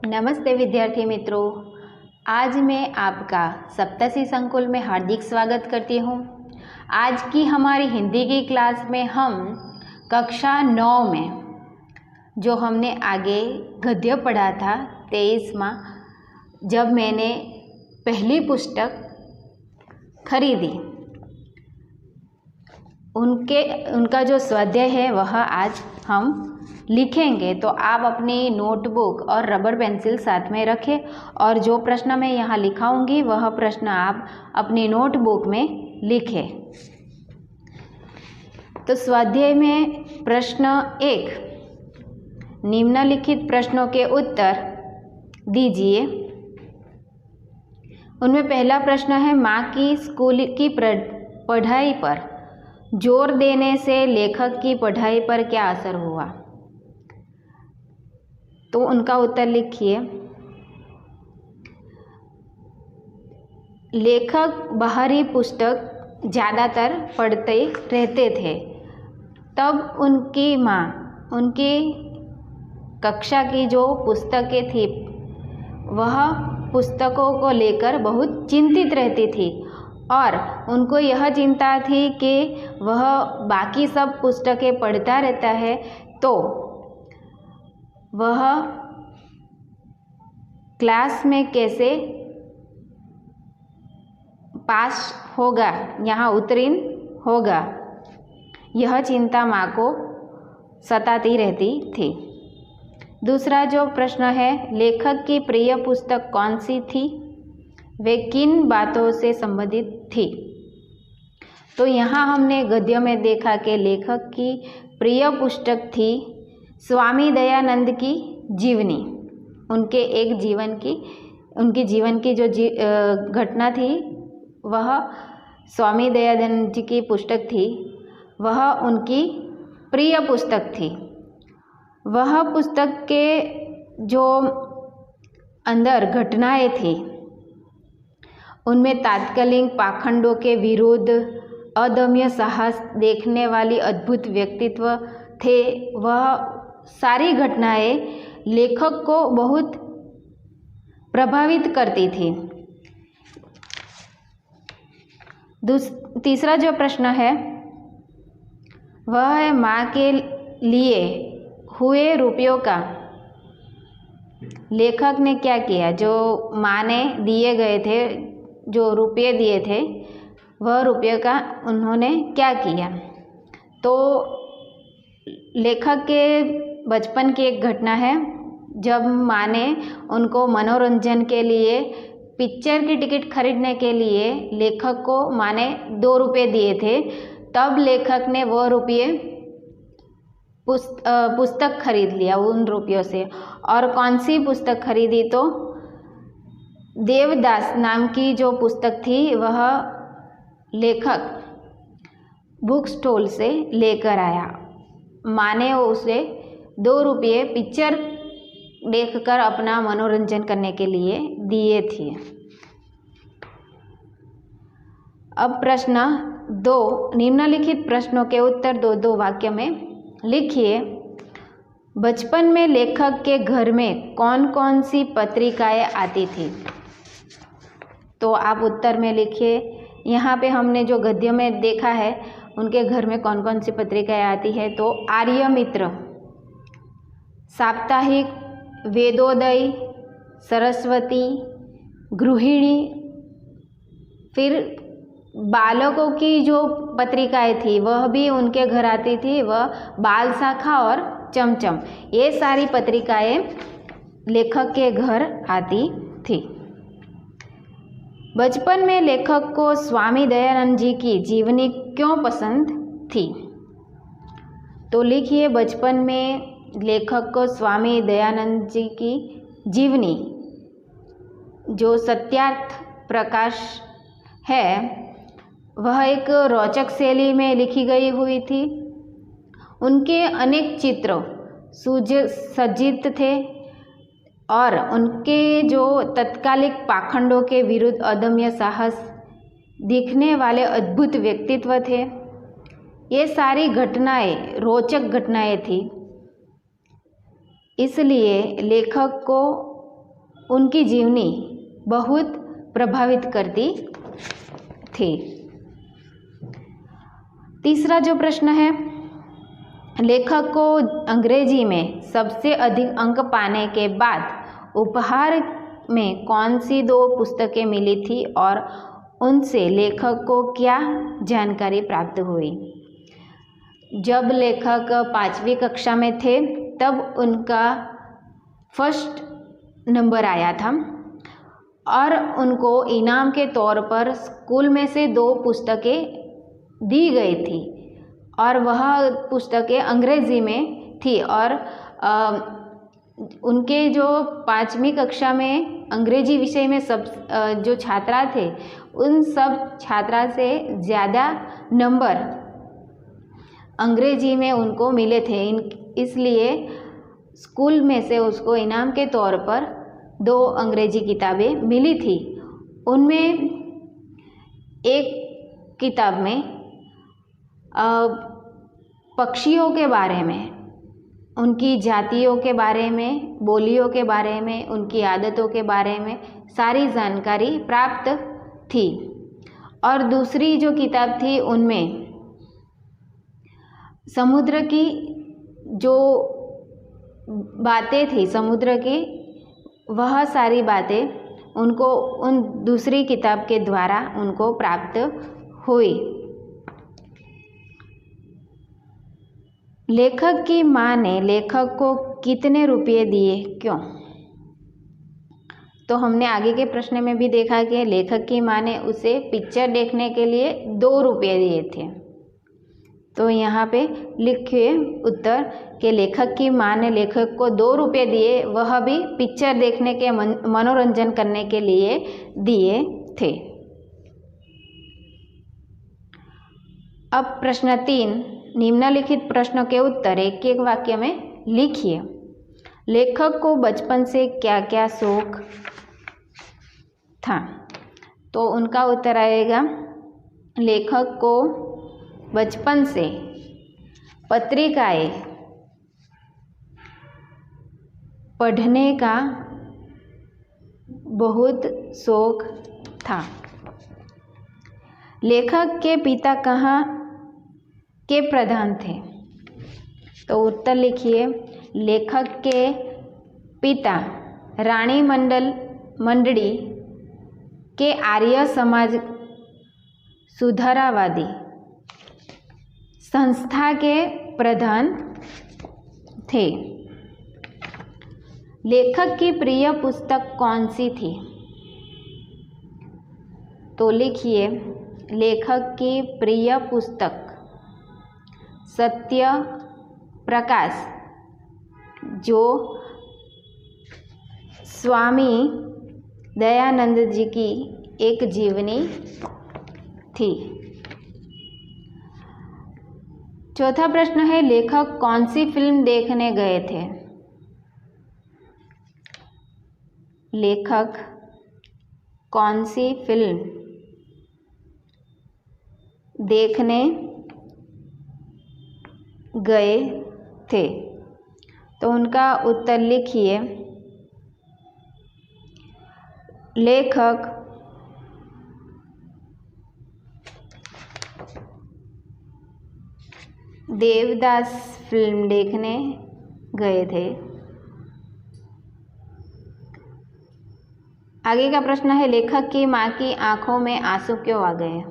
नमस्ते विद्यार्थी मित्रों, आज मैं आपका सप्तशी संकुल में हार्दिक स्वागत करती हूँ। आज की हमारी हिंदी की क्लास में हम कक्षा 9 में जो हमने आगे गद्य पढ़ा था 23वां, जब मैंने पहली पुस्तक खरीदी, उनका जो स्वाध्याय है वह आज हम लिखेंगे। तो आप अपनी नोटबुक और रबर पेंसिल साथ में रखें और जो प्रश्न मैं यहाँ लिखाऊंगी वह प्रश्न आप अपनी नोटबुक में लिखें। तो स्वाध्याय में प्रश्न 1, निम्नलिखित प्रश्नों के उत्तर दीजिए। उनमें पहला प्रश्न है, माँ की स्कूल की पढ़ाई पर जोर देने से लेखक की पढ़ाई पर क्या असर हुआ? तो उनका उत्तर लिखिए। लेखक बाहरी पुस्तक ज़्यादातर पढ़ते रहते थे, तब उनकी माँ उनकी कक्षा की जो पुस्तकें थी वह पुस्तकों को लेकर बहुत चिंतित रहती थी और उनको यह चिंता थी कि वह बाकी सब पुस्तकें पढ़ता रहता है तो वह क्लास में कैसे पास होगा, यहाँ उत्तीर्ण होगा। यह चिंता माँ को सताती रहती थी। दूसरा जो प्रश्न है, लेखक की प्रिय पुस्तक कौन सी थी? वे किन बातों से संबंधित थी? तो यहाँ हमने गद्य में देखा कि लेखक की प्रिय पुस्तक थी स्वामी दयानंद की जीवनी। उनके जीवन की जो घटना थी वह स्वामी दयानंद जी की पुस्तक थी, वह उनकी प्रिय पुस्तक थी। वह पुस्तक के जो अंदर घटनाएं थी उनमें तात्कालिक पाखंडों के विरुद्ध अदम्य साहस देखने वाली अद्भुत व्यक्तित्व थे। वह सारी घटनाएं लेखक को बहुत प्रभावित करती थी। तीसरा जो प्रश्न है वह है, माँ के लिए हुए रुपयों का लेखक ने क्या किया? जो माँ ने दिए गए थे, जो रुपये दिए थे, वह रुपये का उन्होंने क्या किया? तो लेखक के बचपन की एक घटना है, जब माँ ने उनको मनोरंजन के लिए पिक्चर की टिकट खरीदने के लिए लेखक को माँ ने 2 रुपये दिए थे, तब लेखक ने वह रुपये पुस्तक खरीद लिया उन रुपयों से। और कौन सी पुस्तक खरीदी? तो देवदास नाम की जो पुस्तक थी वह लेखक बुक स्टॉल से लेकर आया। माँ ने उसे 2 रुपये पिक्चर देखकर अपना मनोरंजन करने के लिए दिए थे। अब प्रश्न 2, निम्नलिखित प्रश्नों के उत्तर 2-2 वाक्य में लिखिए। बचपन में लेखक के घर में कौन कौन सी पत्रिकाएं आती थी? तो आप उत्तर में लिखिए। यहाँ पे हमने जो गद्य में देखा है उनके घर में कौन कौन सी पत्रिकाएं आती है, तो आर्य मित्र, साप्ताहिक, वेदोदय, सरस्वती, गृहिणी। फिर बालकों की जो पत्रिकाएं थी वह भी उनके घर आती थी, वह बाल शाखा और चमचम। ये सारी पत्रिकाएं लेखक के घर आती थी। बचपन में लेखक को स्वामी दयानंद जी की जीवनी क्यों पसंद थी? तो लिखिए, बचपन में लेखक को स्वामी दयानंद जी की जीवनी जो सत्यार्थ प्रकाश है वह एक रोचक शैली में लिखी गई हुई थी। उनके अनेक चित्र सुसज्जित थे और उनके जो तत्कालिक पाखंडों के विरुद्ध अदम्य साहस दिखने वाले अद्भुत व्यक्तित्व थे। ये सारी घटनाएं रोचक घटनाएं थी, इसलिए लेखक को उनकी जीवनी बहुत प्रभावित करती थी। तीसरा जो प्रश्न है, लेखक को अंग्रेजी में सबसे अधिक अंक पाने के बाद उपहार में कौन सी 2 पुस्तकें मिली थी और उनसे लेखक को क्या जानकारी प्राप्त हुई? जब लेखक 5वीं कक्षा में थे तब उनका फर्स्ट नंबर आया था और उनको इनाम के तौर पर स्कूल में से 2 पुस्तकें दी गई थी और वह पुस्तकें अंग्रेजी में थी और उनके जो 5वीं कक्षा में अंग्रेजी विषय में सब जो छात्रा थे उन सब छात्रा से ज़्यादा नंबर अंग्रेजी में उनको मिले थे। इसलिए स्कूल में से उसको इनाम के तौर पर 2 अंग्रेजी किताबें मिली थी। उनमें एक किताब में पक्षियों के बारे में, उनकी जातियों के बारे में, बोलियों के बारे में, उनकी आदतों के बारे में सारी जानकारी प्राप्त थी। और दूसरी जो किताब थी उनमें समुद्र की जो बातें थी, समुद्र की वह सारी बातें उनको उन दूसरी किताब के द्वारा उनको प्राप्त हुई। लेखक की माँ ने लेखक को कितने रुपये दिए, क्यों? तो हमने आगे के प्रश्न में भी देखा कि लेखक की माँ ने उसे पिक्चर देखने के लिए 2 रुपये दिए थे। तो यहाँ पे लिखिए उत्तर कि लेखक की माँ ने लेखक को 2 रुपये दिए, वह भी पिक्चर देखने के मनोरंजन करने के लिए दिए थे। अब प्रश्न 3, निम्नलिखित प्रश्नों के उत्तर एक वाक्य में लिखिए। लेखक को बचपन से क्या क्या शौक था? तो उनका उत्तर आएगा, लेखक को बचपन से पत्रिकाएं पढ़ने का बहुत शौक था। लेखक के पिता कहाँ के प्रधान थे? तो उत्तर लिखिए, लेखक के पिता रानी मंडली के आर्य समाज सुधारावादी संस्था के प्रधान थे। लेखक की प्रिय पुस्तक कौन सी थी? तो लिखिए, लेखक की प्रिय पुस्तक सत्य प्रकाश, जो स्वामी दयानंद जी की एक जीवनी थी। चौथा प्रश्न है, लेखक कौन सी फिल्म देखने गए थे? लेखक कौन सी फिल्म देखने गए थे? तो उनका उत्तर लिखिए, लेखक देवदास फिल्म देखने गए थे। आगे का प्रश्न है, लेखक की माँ की आंखों में आंसू क्यों आ गए?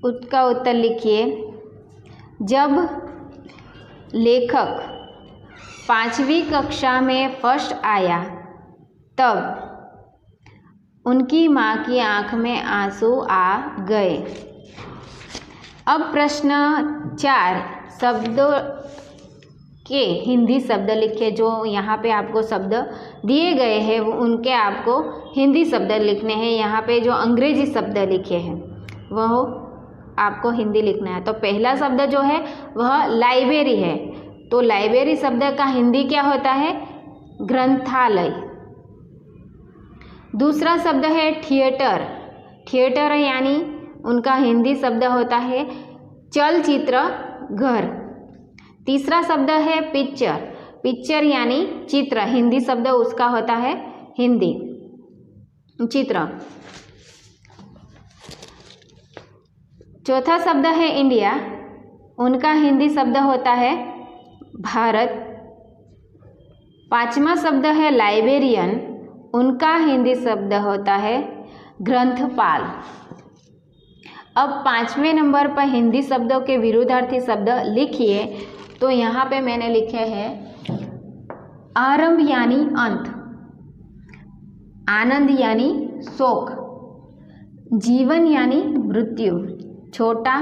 उसका उत्तर लिखिए, जब लेखक 5वीं कक्षा में फर्स्ट आया तब उनकी माँ की आंख में आंसू आ गए। अब प्रश्न 4, शब्दों के हिंदी शब्द लिखिए। जो यहाँ पे आपको शब्द दिए गए हैं उनके आपको हिंदी शब्द लिखने हैं। यहाँ पे जो अंग्रेजी शब्द लिखे हैं वह आपको हिंदी लिखना है। तो पहला शब्द जो है वह लाइब्रेरी है। तो लाइब्रेरी शब्द का हिंदी क्या होता है? ग्रंथालय। दूसरा शब्द है थिएटर। थिएटर यानी उनका हिंदी शब्द होता है चलचित्र घर। तीसरा शब्द है पिक्चर। पिक्चर यानी चित्र, हिंदी शब्द उसका होता है हिंदी चित्र। चौथा शब्द है इंडिया, उनका हिंदी शब्द होता है भारत। पांचवा शब्द है लाइब्रेरियन, उनका हिंदी शब्द होता है ग्रंथपाल। अब पांचवें नंबर पर हिंदी शब्दों के विरुद्धार्थी शब्द लिखिए। तो यहाँ पे मैंने लिखे हैं आरंभ यानी अंत, आनंद यानी शोक, जीवन यानी मृत्यु, छोटा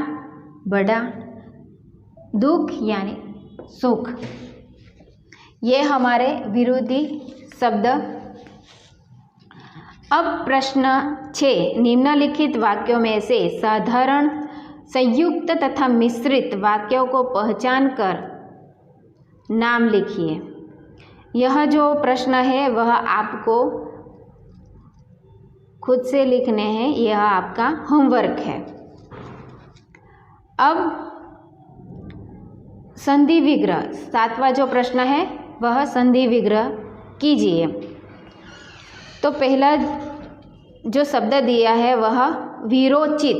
बड़ा, दुख यानी सुख। ये हमारे विरोधी शब्द। अब प्रश्न 6, निम्नलिखित वाक्यों में से साधारण, संयुक्त तथा मिश्रित वाक्यों को पहचान कर नाम लिखिए। यह जो प्रश्न है वह आपको खुद से लिखने हैं, यह आपका होमवर्क है। अब संधि विग्रह, सातवां जो प्रश्न है वह संधि विग्रह कीजिए। तो पहला जो शब्द दिया है वह वीरोचित,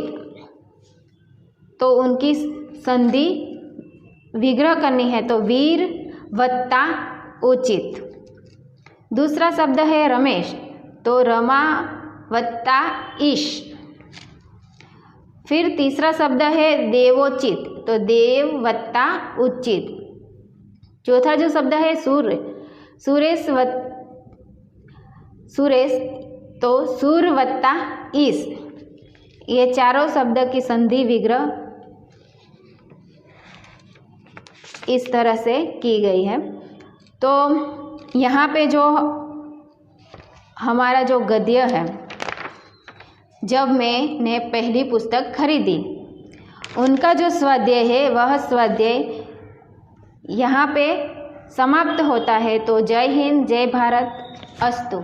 तो उनकी संधि विग्रह करनी है, तो वीर वत्ता उचित। दूसरा शब्द है रमेश, तो रमा वत्ता ईश। फिर तीसरा शब्द है देवोचित, तो देव वत्ता उचित। चौथा जो शब्द है सुरेश, तो सूर वत्ता ईश। ये चारों शब्द की संधि विग्रह इस तरह से की गई है। तो यहाँ पे जो हमारा जो गद्य है, जब मैंने पहली पुस्तक खरीदी, उनका जो स्वाध्याय है वह स्वाध्याय यहाँ पे समाप्त होता है। तो जय हिंद, जय भारत, अस्तु।